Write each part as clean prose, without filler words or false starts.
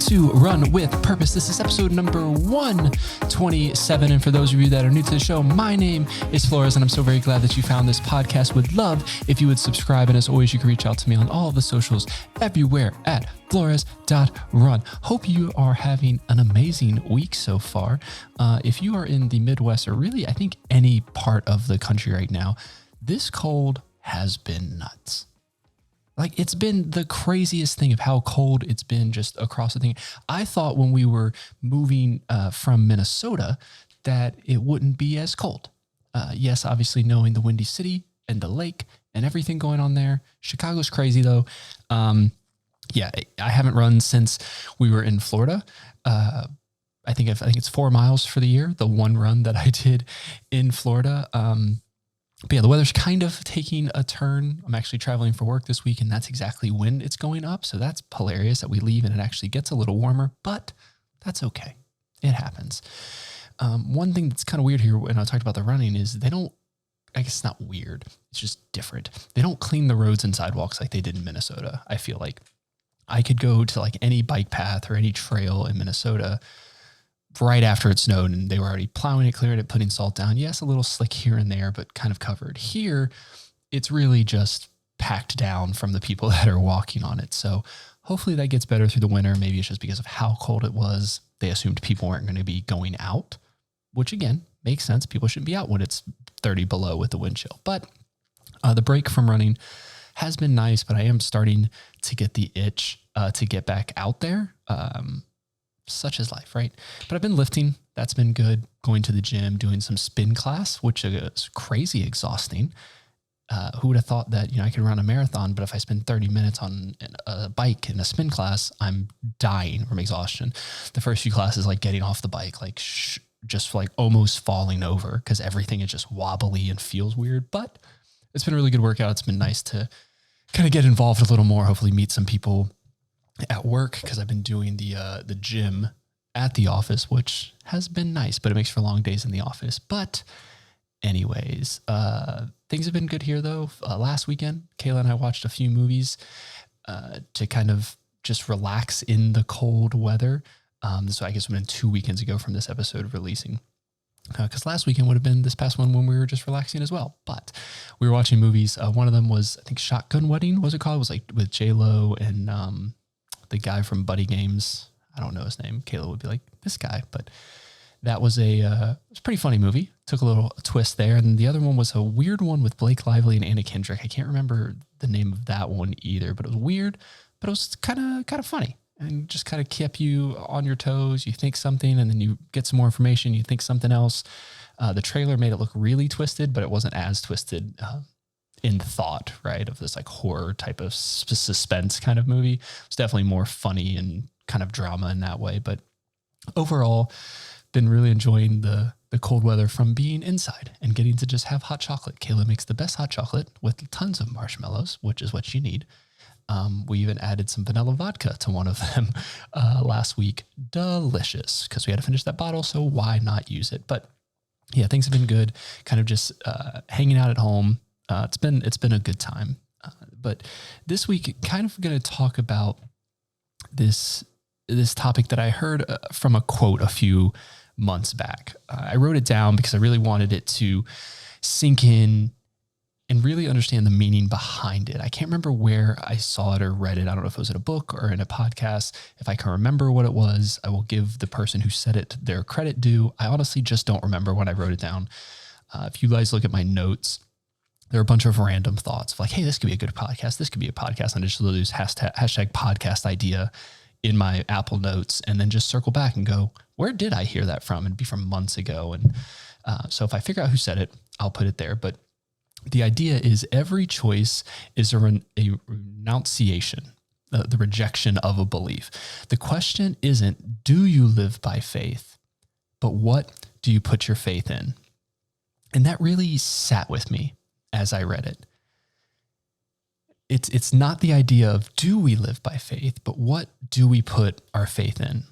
To Run with Purpose. This is episode number 127. And for those of you that are new to the show, my name is Flores, and I'm so very glad that you found this podcast. Would love if you would subscribe. And as always, you can reach out to me on all of the socials everywhere at flores.run. Hope you are having an amazing week so far. If you are in the Midwest, or really, I think any part of the country right now, this cold has been nuts. Like, it's been the craziest thing of how cold it's been just across the thing. I thought when we were moving from Minnesota that it wouldn't be as cold. Yes, obviously knowing the Windy City and the lake and everything going on there. Chicago's crazy though. I haven't run since we were in Florida. I think it's 4 miles for the year, the one run that I did in Florida. But yeah, the weather's kind of taking a turn. I'm actually traveling for work this week, and that's exactly when it's going up. So that's hilarious that we leave and it actually gets a little warmer, but that's okay. It happens. One thing that's kind of weird here when I talked about the running is I guess it's not weird. It's just different. They don't clean the roads and sidewalks like they did in Minnesota. I feel like I could go to like any bike path or any trail in Minnesota right after it snowed and they were already plowing it, clearing it, putting salt down. Yes, a little slick here and there, but kind of covered. Here, it's really just packed down from the people that are walking on it. So hopefully that gets better through the winter. Maybe it's just because of how cold it was. They assumed people weren't going to be going out, which again, makes sense. People shouldn't be out when it's 30 below with the wind chill. But the break from running has been nice, but I am starting to get the itch to get back out there. Such is life, right? But I've been lifting. That's been good. Going to the gym, doing some spin class, which is crazy exhausting. Who would have thought that, I could run a marathon, but if I spend 30 minutes on a bike in a spin class, I'm dying from exhaustion. The first few classes, like getting off the bike, just like almost falling over because everything is just wobbly and feels weird. But it's been a really good workout. It's been nice to kind of get involved a little more, hopefully meet some people at work, because I've been doing the gym at the office, which has been nice, but it makes for long days in the office. But anyways, things have been good here though. Last weekend, Kayla and I watched a few movies to kind of just relax in the cold weather. So I guess it would have been 2 weekends ago from this episode releasing. Because last weekend would have been this past one when we were just relaxing as well. But we were watching movies. One of them was, I think, Shotgun Wedding, was it called? It was like with J-Lo and the guy from Buddy Games. I don't know his name. Kayla would be like, this guy. But that was it was a pretty funny movie. Took a little twist there. And the other one was a weird one with Blake Lively and Anna Kendrick. I can't remember the name of that one either, but it was weird, but it was kind of funny and just kind of kept you on your toes. You think something and then you get some more information. You think something else. The trailer made it look really twisted, but it wasn't as twisted in thought, right? Of this like horror type of suspense kind of movie. It's definitely more funny and kind of drama in that way. But overall, been really enjoying the cold weather from being inside and getting to just have hot chocolate. Kayla makes the best hot chocolate with tons of marshmallows, which is what you need. We even added some vanilla vodka to one of them last week. Delicious, because we had to finish that bottle, so why not use it? But yeah, things have been good. Kind of just hanging out at home. It's been a good time. But this week, kind of going to talk about this topic that I heard from a quote a few months back. I wrote it down because I really wanted it to sink in and really understand the meaning behind it. I can't remember where I saw it or read it. I don't know if it was in a book or in a podcast. If I can remember what it was, I will give the person who said it their credit due. I honestly just don't remember when I wrote it down. If you guys look at my notes, there are a bunch of random thoughts of like, hey, this could be a good podcast. This could be a podcast. And I just lose hashtag podcast idea in my Apple notes and then just circle back and go, where did I hear that from? It'd be from months ago. And so if I figure out who said it, I'll put it there. But the idea is every choice is a renunciation, the rejection of a belief. The question isn't, do you live by faith? But what do you put your faith in? And that really sat with me as I read it. It's not the idea of do we live by faith, but what do we put our faith in?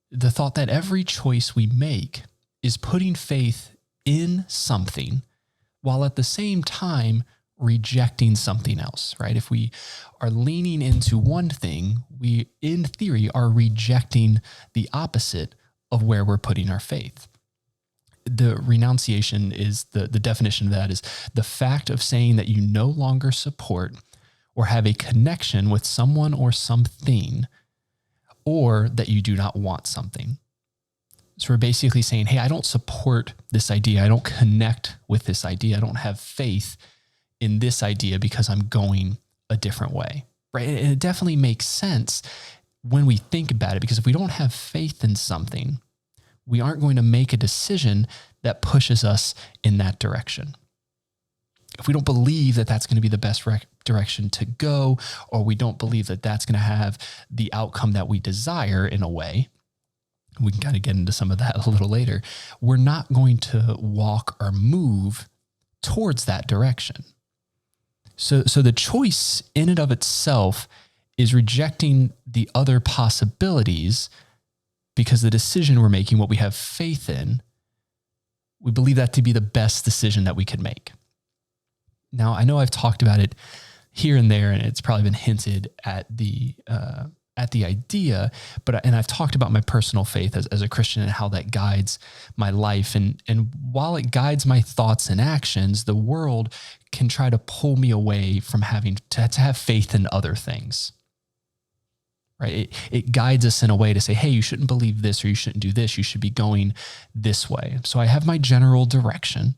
The thought that every choice we make is putting faith in something while at the same time rejecting something else, right? If we are leaning into one thing, we, in theory, are rejecting the opposite of where we're putting our faith. The renunciation is the definition of that is the fact of saying that you no longer support or have a connection with someone or something, or that you do not want something. So we're basically saying, hey, I don't support this idea. I don't connect with this idea. I don't have faith in this idea because I'm going a different way, right? And it definitely makes sense when we think about it, because if we don't have faith in something, we aren't going to make a decision that pushes us in that direction. If we don't believe that that's going to be the best direction to go, or we don't believe that that's going to have the outcome that we desire in a way, we can kind of get into some of that a little later, we're not going to walk or move towards that direction. So the choice in and of itself is rejecting the other possibilities, because the decision we're making, what we have faith in, we believe that to be the best decision that we could make. Now, I know I've talked about it here and there, and it's probably been hinted at the idea, and I've talked about my personal faith as a Christian and how that guides my life. And while it guides my thoughts and actions, the world can try to pull me away from having to have faith in other things. Right? It guides us in a way to say, hey, you shouldn't believe this, or you shouldn't do this. You should be going this way. So I have my general direction,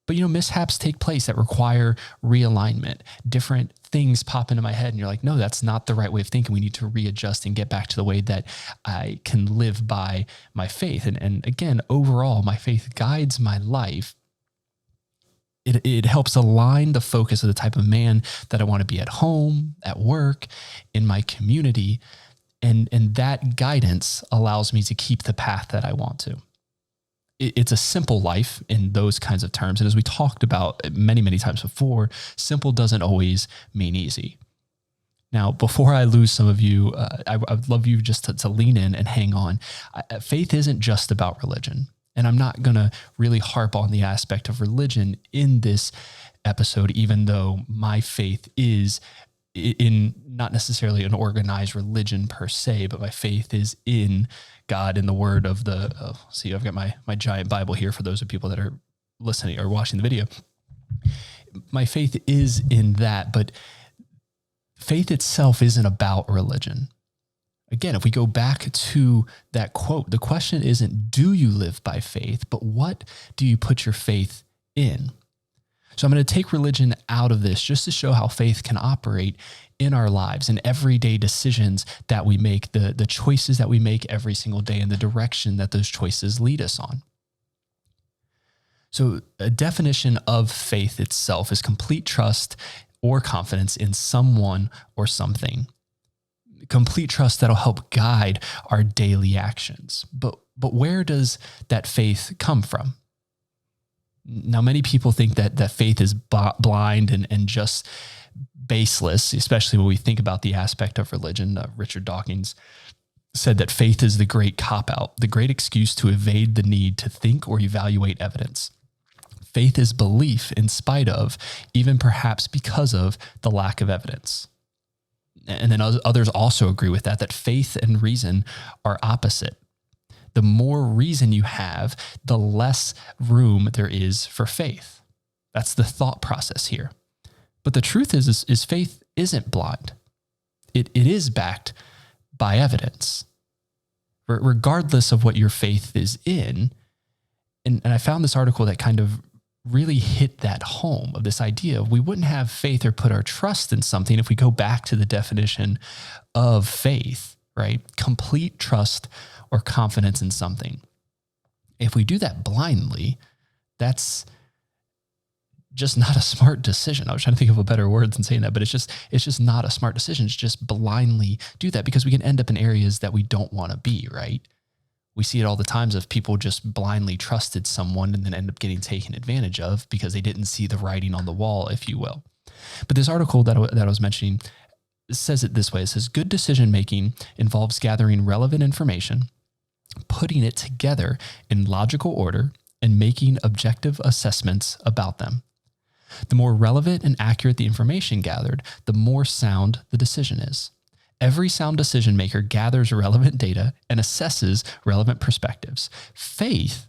but mishaps take place that require realignment. Different things pop into my head and you're like, no, that's not the right way of thinking. We need to readjust and get back to the way that I can live by my faith. And again, overall, my faith guides my life. It helps align the focus of the type of man that I want to be at home, at work, in my community. And that guidance allows me to keep the path that I want to. It's a simple life in those kinds of terms. And as we talked about many, many times before, simple doesn't always mean easy. Now, before I lose some of you, I would love you just to lean in and hang on. Faith isn't just about religion. And I'm not going to really harp on the aspect of religion in this episode, even though my faith is in not necessarily an organized religion per se, but my faith is in God, in the word of see, I've got my giant Bible here for those of people that are listening or watching the video. My faith is in that, but faith itself isn't about religion. Again, if we go back to that quote, the question isn't, do you live by faith, but what do you put your faith in? So I'm going to take religion out of this just to show how faith can operate in our lives and everyday decisions that we make, the choices that we make every single day, and the direction that those choices lead us on. So a definition of faith itself is complete trust or confidence in someone or something. Complete trust that'll help guide our daily actions. But where does that faith come from? Now, many people think that faith is blind and just baseless, especially when we think about the aspect of religion. Richard Dawkins said that faith is the great cop-out, the great excuse to evade the need to think or evaluate evidence. Faith is belief in spite of, even perhaps because of, the lack of evidence. And then others also agree with that faith and reason are opposite. The more reason you have, the less room there is for faith. That's the thought process here. But the truth is faith isn't blind. It is backed by evidence, regardless of what your faith is in. And I found this article that kind of really hit that home of this idea of we wouldn't have faith or put our trust in something if we go back to the definition of faith, right? Complete trust or confidence in something. If we do that blindly, that's just not a smart decision. I was trying to think of a better word than saying that, but it's just not a smart decision. It's just blindly do that, because we can end up in areas that we don't want to be, right? We see it all the times of people just blindly trusted someone and then end up getting taken advantage of because they didn't see the writing on the wall, if you will. But this article that I was mentioning says it this way. It says, good decision-making involves gathering relevant information, putting it together in logical order, and making objective assessments about them. The more relevant and accurate the information gathered, the more sound the decision is. Every sound decision maker gathers relevant data and assesses relevant perspectives. Faith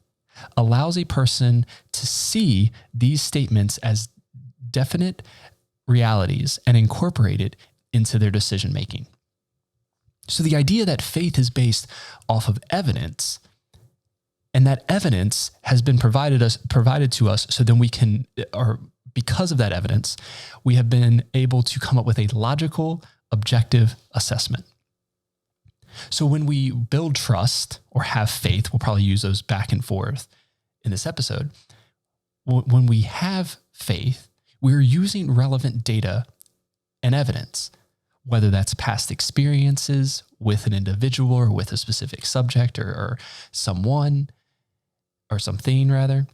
allows a person to see these statements as definite realities and incorporate it into their decision making. So the idea that faith is based off of evidence, and that evidence has been provided to us, so then we can, or because of that evidence, we have been able to come up with a logical, objective assessment. So when we build trust or have faith, we'll probably use those back and forth in this episode. When we have faith, we're using relevant data and evidence, whether that's past experiences with an individual or with a specific subject or someone or something rather.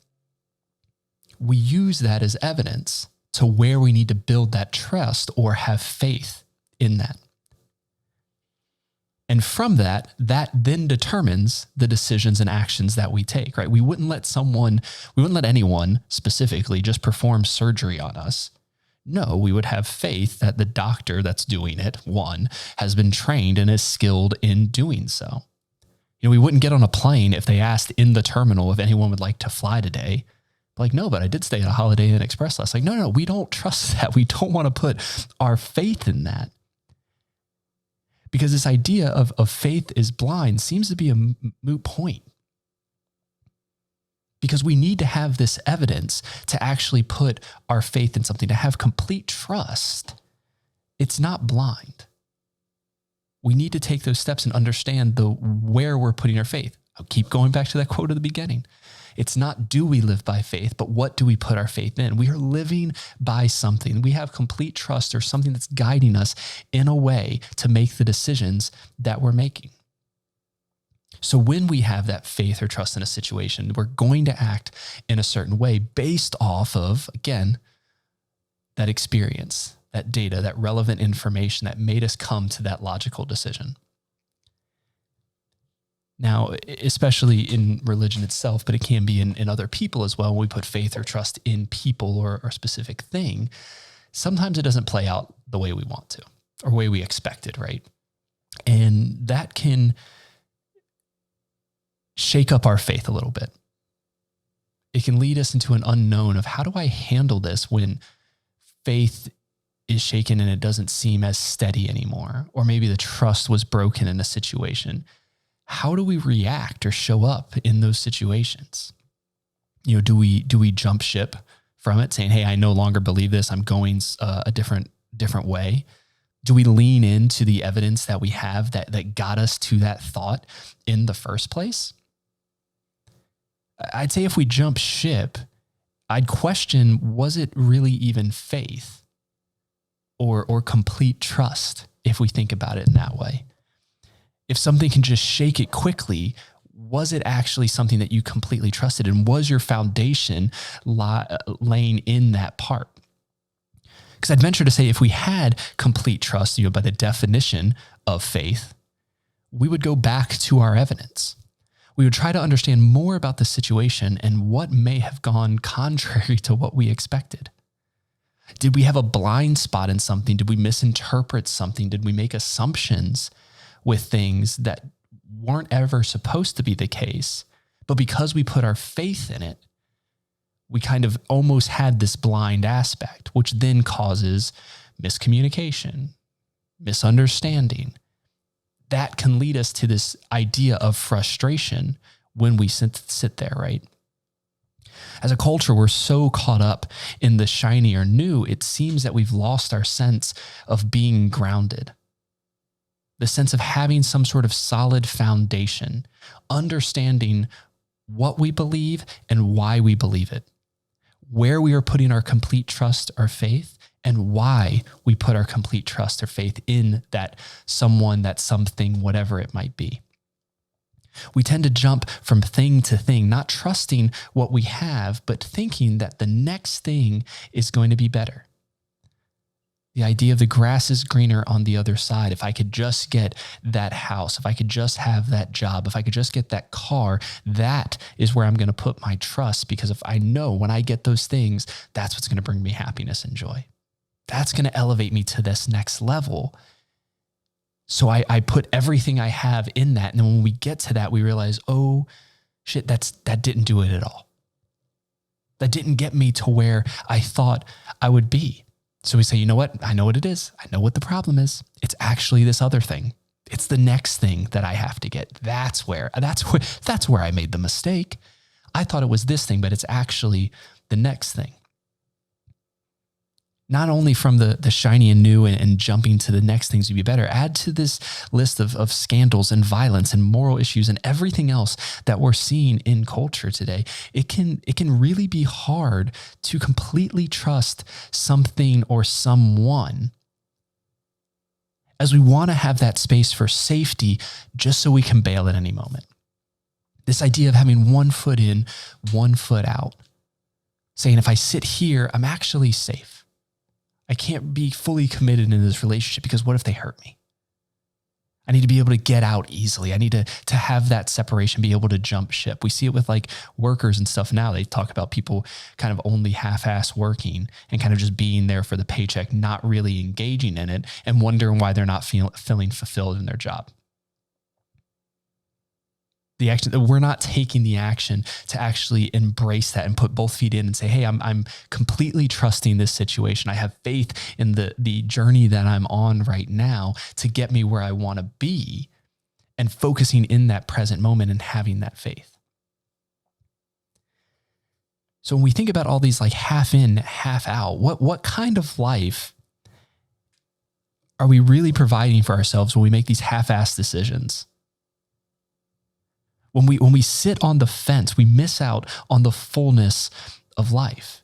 We use that as evidence to where we need to build that trust or have faith in that. And from that then determines the decisions and actions that we take, right? We wouldn't let anyone specifically just perform surgery on us. No, we would have faith that the doctor that's doing it, one, has been trained and is skilled in doing so. We wouldn't get on a plane if they asked in the terminal if anyone would like to fly today. Like, no, but I did stay at a Holiday Inn Express last. Like, no, we don't trust that. We don't want to put our faith in that. Because this idea of faith is blind seems to be a moot point. Because we need to have this evidence to actually put our faith in something, to have complete trust. It's not blind. We need to take those steps and understand where we're putting our faith. I'll keep going back to that quote at the beginning. It's not do we live by faith, but what do we put our faith in? We are living by something. We have complete trust or something that's guiding us in a way to make the decisions that we're making. So when we have that faith or trust in a situation, we're going to act in a certain way based off of, again, that experience, that data, that relevant information that made us come to that logical decision. Now, especially in religion itself, but it can be in other people as well. When we put faith or trust in people or a specific thing, sometimes it doesn't play out the way we want to or the way we expected, right? And that can shake up our faith a little bit. It can lead us into an unknown of how do I handle this when faith is shaken and it doesn't seem as steady anymore, or maybe the trust was broken in a situation. How do we react or show up in those situations? Do we jump ship from it saying, hey, I no longer believe this, I'm going a different way? Do we lean into the evidence that we have that got us to that thought in the first place? I'd say if we jump ship, I'd question, was it really even faith or complete trust if we think about it in that way? If something can just shake it quickly, was it actually something that you completely trusted? And was your foundation laying in that part? Because I'd venture to say if we had complete trust, by the definition of faith, we would go back to our evidence. We would try to understand more about the situation and what may have gone contrary to what we expected. Did we have a blind spot in something? Did we misinterpret something? Did we make assumptions with things that weren't ever supposed to be the case, but because we put our faith in it, we kind of almost had this blind aspect, which then causes miscommunication, misunderstanding. That can lead us to this idea of frustration when we sit there, right? As a culture, we're so caught up in the shiny or new, it seems that we've lost our sense of being grounded. The sense of having some sort of solid foundation, understanding what we believe and why we believe it, where we are putting our complete trust or faith, and why we put our complete trust or faith in that someone, that something, whatever it might be. We tend to jump from thing to thing, not trusting what we have, but thinking that the next thing is going to be better. The idea of the grass is greener on the other side. If I could just get that house, if I could just have that job, if I could just get that car, that is where I'm going to put my trust, because if I know when I get those things, that's what's going to bring me happiness and joy. That's going to elevate me to this next level. So I put everything I have in that. And then when we get to that, we realize, oh shit, that didn't do it at all. That didn't get me to where I thought I would be. So we say, you know what? I know what it is. I know what the problem is. It's actually this other thing. It's the next thing that I have to get. That's where I made the mistake. I thought it was this thing, but it's actually the next thing. Not only from the shiny and new and jumping to the next things to be better, add to this list of scandals and violence and moral issues and everything else that we're seeing in culture today. It can really be hard to completely trust something or someone, as we want to have that space for safety just so we can bail at any moment. This idea of having one foot in, one foot out, saying if I sit here, I'm actually safe. I can't be fully committed in this relationship because what if they hurt me? I need to be able to get out easily. I need to have that separation, be able to jump ship. We see it with like workers and stuff now. They talk about people kind of only half-ass working and kind of just being there for the paycheck, not really engaging in it and wondering why they're not feeling fulfilled in their job. The action, we're not taking the action to actually embrace that and put both feet in and say, hey, I'm completely trusting this situation. I have faith in the journey that I'm on right now to get me where I want to be, and focusing in that present moment and having that faith. So when we think about all these like half in, half out, what kind of life are we really providing for ourselves when we make these half-assed decisions? When we sit on the fence, we miss out on the fullness of life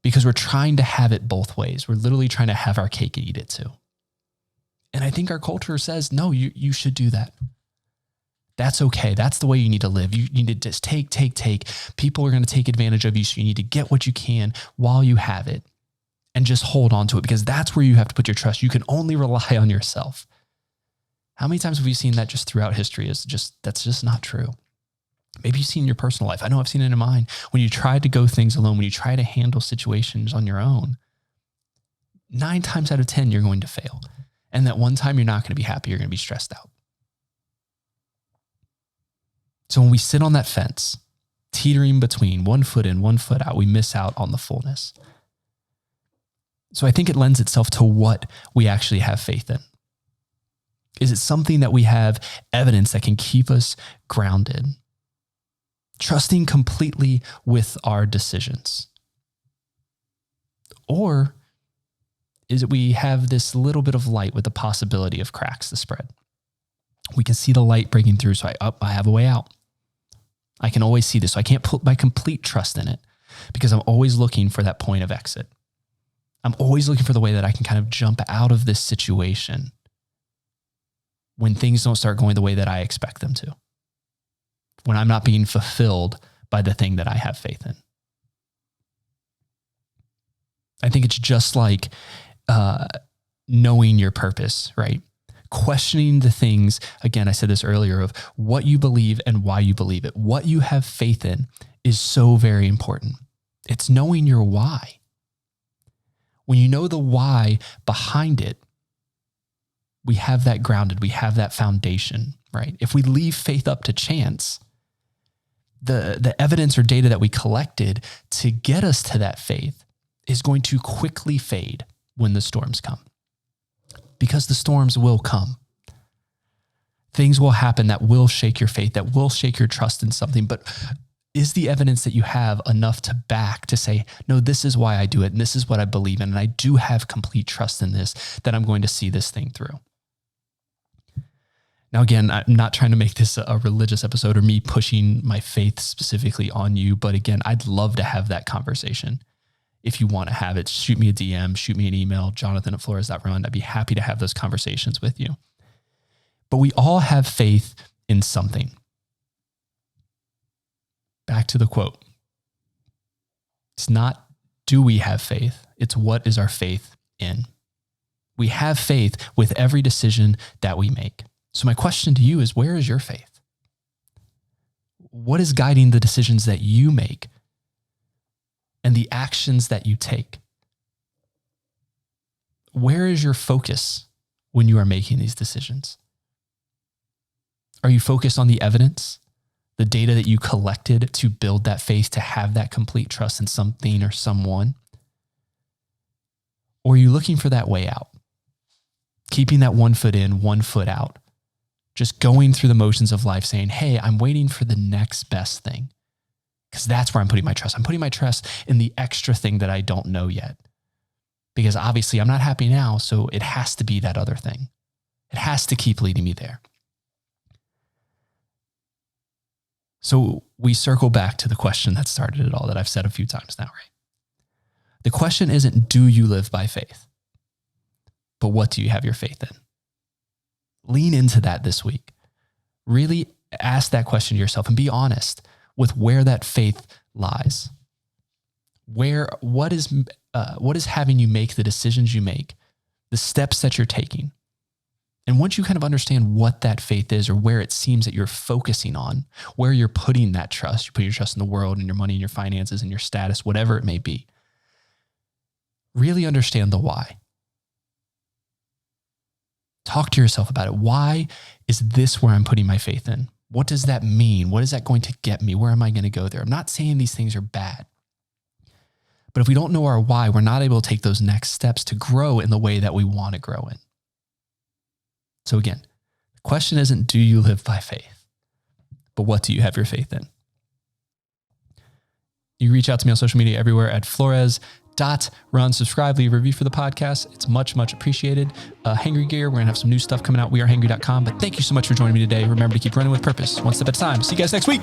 because we're trying to have it both ways. We're literally trying to have our cake and eat it too. And I think our culture says, no, you should do that. That's okay. That's the way you need to live. You need to just take. People are going to take advantage of you, so you need to get what you can while you have it and just hold on to it, because that's where you have to put your trust. You can only rely on yourself. How many times have we seen that just throughout history? That's just not true. Maybe you've seen in your personal life. I know I've seen it in mine. When you try to go things alone, when you try to handle situations on your own, 9 times out of 10, you're going to fail. And that one time you're not going to be happy. You're going to be stressed out. So when we sit on that fence, teetering between one foot in, one foot out, we miss out on the fullness. So I think it lends itself to what we actually have faith in. Is it something that we have evidence that can keep us grounded, trusting completely with our decisions? Or is it we have this little bit of light with the possibility of cracks to spread? We can see the light breaking through, so I have a way out. I can always see this, so I can't put my complete trust in it because I'm always looking for that point of exit. I'm always looking for the way that I can kind of jump out of this situation when things don't start going the way that I expect them to, when I'm not being fulfilled by the thing that I have faith in. I think it's just like knowing your purpose, right? Questioning the things, again, I said this earlier, of what you believe and why you believe it. What you have faith in is so very important. It's knowing your why. When you know the why behind it, we have that grounded, we have that foundation, right? If we leave faith up to chance, the evidence or data that we collected to get us to that faith is going to quickly fade when the storms come. Because the storms will come. Things will happen that will shake your faith, that will shake your trust in something, but is the evidence that you have enough to back to say, no, this is why I do it, and this is what I believe in, and I do have complete trust in this, that I'm going to see this thing through. Now, again, I'm not trying to make this a religious episode or me pushing my faith specifically on you, but again, I'd love to have that conversation. If you want to have it, shoot me a DM, shoot me an email, jonathan@flores.run. I'd be happy to have those conversations with you. But we all have faith in something. Back to the quote. It's not, do we have faith? It's what is our faith in? We have faith with every decision that we make. So my question to you is, where is your faith? What is guiding the decisions that you make and the actions that you take? Where is your focus when you are making these decisions? Are you focused on the evidence, the data that you collected to build that faith, to have that complete trust in something or someone? Or are you looking for that way out? Keeping that 1 foot in, 1 foot out, just going through the motions of life saying, hey, I'm waiting for the next best thing, because that's where I'm putting my trust. I'm putting my trust in the extra thing that I don't know yet, because obviously I'm not happy now, so it has to be that other thing. It has to keep leading me there. So we circle back to the question that started it all, that I've said a few times now, right? The question isn't, do you live by faith? But what do you have your faith in? Lean into that this week. Really ask that question to yourself and be honest with where that faith lies. What is having you make the decisions you make, the steps that you're taking. And once you kind of understand what that faith is, or where it seems that you're focusing on, where you're putting that trust, you put your trust in the world and your money and your finances and your status, whatever it may be, really understand the why. Talk to yourself about it. Why is this where I'm putting my faith in? What does that mean? What is that going to get me? Where am I going to go there? I'm not saying these things are bad. But if we don't know our why, we're not able to take those next steps to grow in the way that we want to grow in. So again, the question isn't, do you live by faith? But what do you have your faith in? You reach out to me on social media everywhere at Flores.run. Subscribe, leave a review for the podcast. It's much, much appreciated. Hangry Gear, we're going to have some new stuff coming out. WeAreHangry.com. But thank you so much for joining me today. Remember to keep running with purpose, one step at a time. See you guys next week.